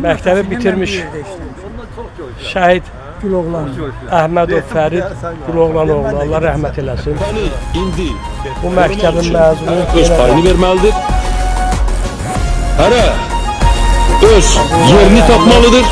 məktəbi bitirmiş şəhid Əhmədov Fərid Güloğlan oğlu, Allah rəhmət eləsin. İndi Bu məktəbin məzunu öz payını verməlidir. Hərə öz yerini tapmalıdır.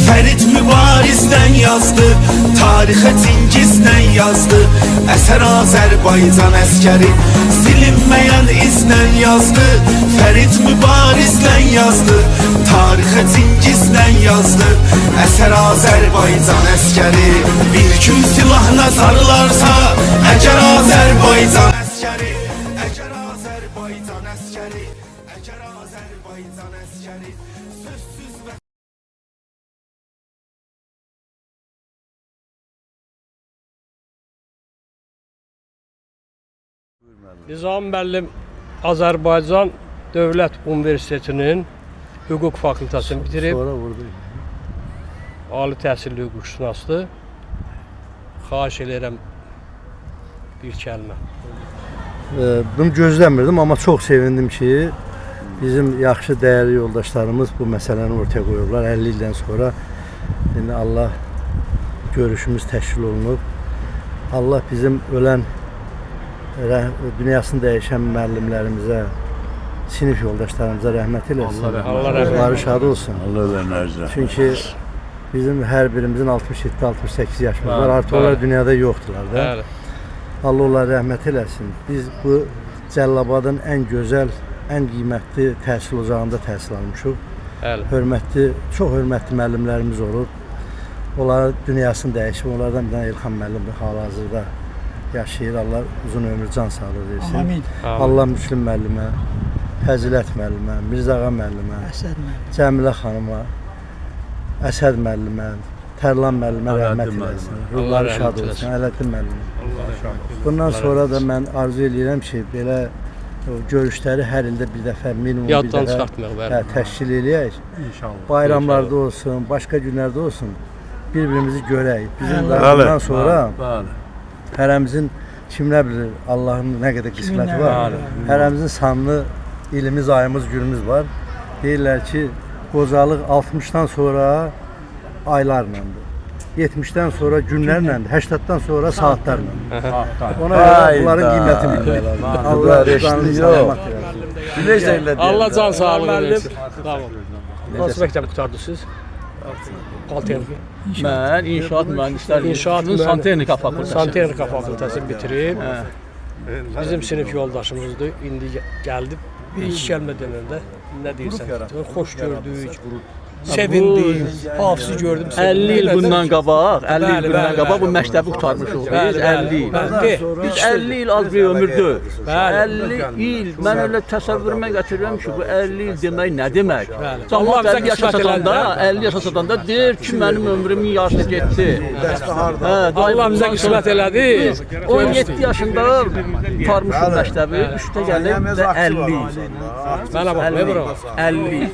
Ferit mübarizdən yazdı, tarixə Cingizdən yazdı. Əsər Azərbaycan əskəri silinməyən izdən yazdı. Ferit mübarizdən yazdı, tarixə Cingizdən yazdı. Əsər Azərbaycan əskəri bir gün silahla sarılarsa, əgər Azərbaycan əskəri, əgər Azərbaycan əskəri, əgər Azərbaycan əskəri sözsüz və Nizam müəllim Azərbaycan Dövlət Universitetinin hüquq fakültəsini bitirib. Ali təhsilli hüquqşünasdır. Xahiş edirəm bir kəlmə. Bunu gözləmirdim, amma çox sevindim ki, bizim yaxşı dəyərli yoldaşlarımız bu məsələni ortaya qoyublar. 50 ildən sonra yəni Allah görüşümüz təşkil olunub. Allah bizim ölən dünyasını dəyişən müəllimlərimizə, sinif yoldaşlarımıza rəhmət eləsin. Allah şad olsun. Allah verməzlər. Çünki bizim hər birimizin 67-68 yaşımız var. Artıq onlar dünyada yoxdular da. Allah onlara rəhmət eləsin. Biz bu Cəlilabadın ən gözəl, ən qiymətli təhsil ocağında təhsil almışıq. Hörmətli, çox hörmətli müəllimlərimiz olub. Onların dünyasını dəyişib. Onlardan bir dənə İlham müəllim hal-hazırda yaşayır. Allah uzun ömür, can sağlığı versin. Amin. Allah Müslüm müəllimə, Fəzilət müəllimə, Mirzağa müəllimə, Cəmilə xanıma, Əsəd müəllimə, Tərlan müəllimə rəhmət eləsin. Ruhları şad olsun. Ələddin müəllimə. Bundan sonra da mən arzu edirəm ki, belə görüşləri hər ildə bir dəfə, minimum bir dəfə təşkil eləyək. Bayramlarda olsun, başqa günlərdə olsun, bir-birimizi görək. Bizim bundan sonra hərəmizin kim nə bilir, Allahın nə qədər qisməti var. Hərəmizin sanlı ilimiz, ayımız, günümüz var. Deyirlər ki, qocalıq 60-dan sonra aylarlandır. 70-dən sonra günlərləndir, 80-dan sonra saatlarla. Ona görə bunların qiymətini bilmək lazım. Allah rəşdi yox. Allah can sağlığı versin. Hansı məktəbi qurtardınız siz? Mən inşaat mühəndisləri santexnika fakültəsini bitirib. Bizim sinif yoldaşımızdır. İndi gəldi. Bir iki kəlmə denəndə nə deyirsən? Xoş gördük, sevindik, hafızı gördüm. 50 il bundan qabaq, 50 il bundan qabaq bu məktəbi qurtarmışıq biz, 50 il. Biz 50 il az bir ömürdür. 50 il, mən öyle təsəvvürümə gətirirəm ki, bu 50 il demək nə demək? Cəmaat 50 yaşa satanda deyir ki, mənim ömrümün yarısı getdi. Allah bizə qismət elədi. 17 yaşında qurtarmışıq məktəbi, üstə gəlib də 50 il. Mənə bax, ne bura? 50 il.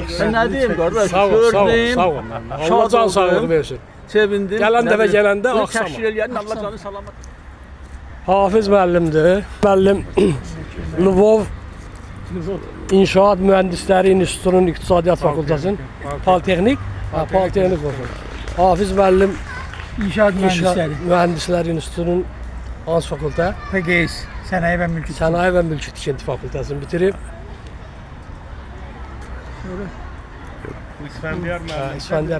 Sen ne diyeyim kardeş? Sağ ol. Allah can sağlığı versin. Sevindim. Gələn dəfə gələndə axşam. Təşkil eləyənin Allah canı salamat. Hafiz müəllimdir. Müəllim Lvov İnşaat Mühəndisləri İnstitutunun İqtisadiyyat Fakültəsinin Politexnik olsun. Hafiz müəllim İnşaat Mühəndisləri İnstitutunun hansı fakültə? PGS, Sənaye və Mülki Tikinti Fakültəsini bitirib. İsfəndiyar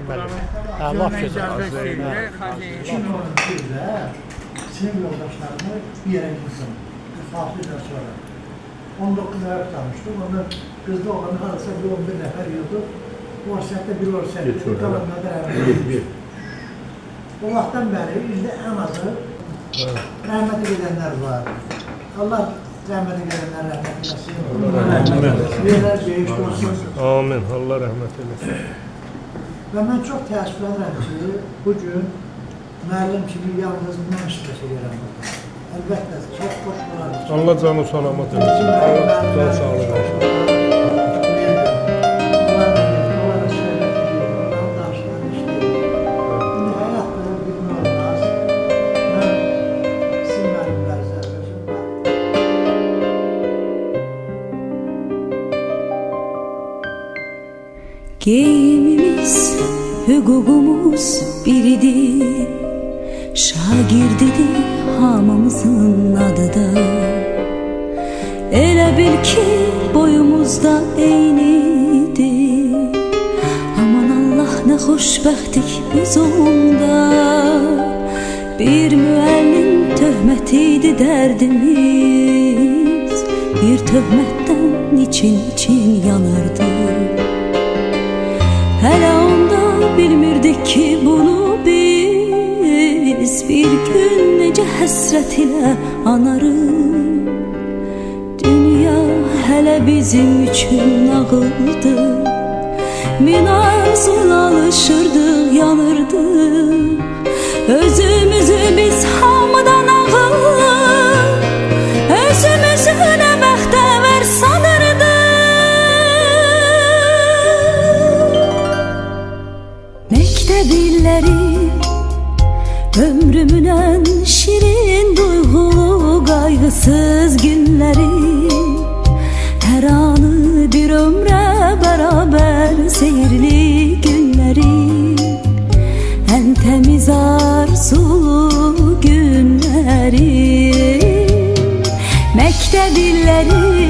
müəllim. Laf gözəl. Sinif yoldaşlarımı bir yere gitsin. 46 yıl sonra. 19 ay kalmıştım. Onu kızda olanı arasında bir 11 nefer yıldı. Borçakta bir olsaydı, kalanlarda rəhmət. O vaxtdan bəri indi ən azı rəhmət edənlər var. Allah rəhmət edənlər rəhmət eləsin. Yerlər böyük olsun. Amin. Allah rəhmət eləsin. Və mən çox təəssüflənirəm ki, bugün müəllim kimi yalnız mən iştirak edirəm burada. Əlbəttə, çox xoş olar. Allah canı salamat eləsin. Can sağlığı versin. Geyimimiz, hüququmuz biridir. Şagirdidir hamımızın adıda. Elə bil ki boyumuzda eynidir. Aman Allah nə xoşbəxtlik biz onda. Bir müəllim töhmətiydi dərdimiz. Bir töhmətdən için yanardı. Hələ onda bilmirdik ki bunu biz bir gün necə həsrət ilə anarıq. Dünya hələ bizim üçün nağıldı. Min arzuyla alışırdıq, yanırdıq. Özümüzü biz hamıdan ağır, özümüzü nə bəxtəvər sanırdıq. Məktəbilləri ömrümün ən şirin duyğulu qayğısız günləri. Hər anı bir ömrə bərabər seyirli günləri. Ən təmiz arzulu günləri. Məktəb illəri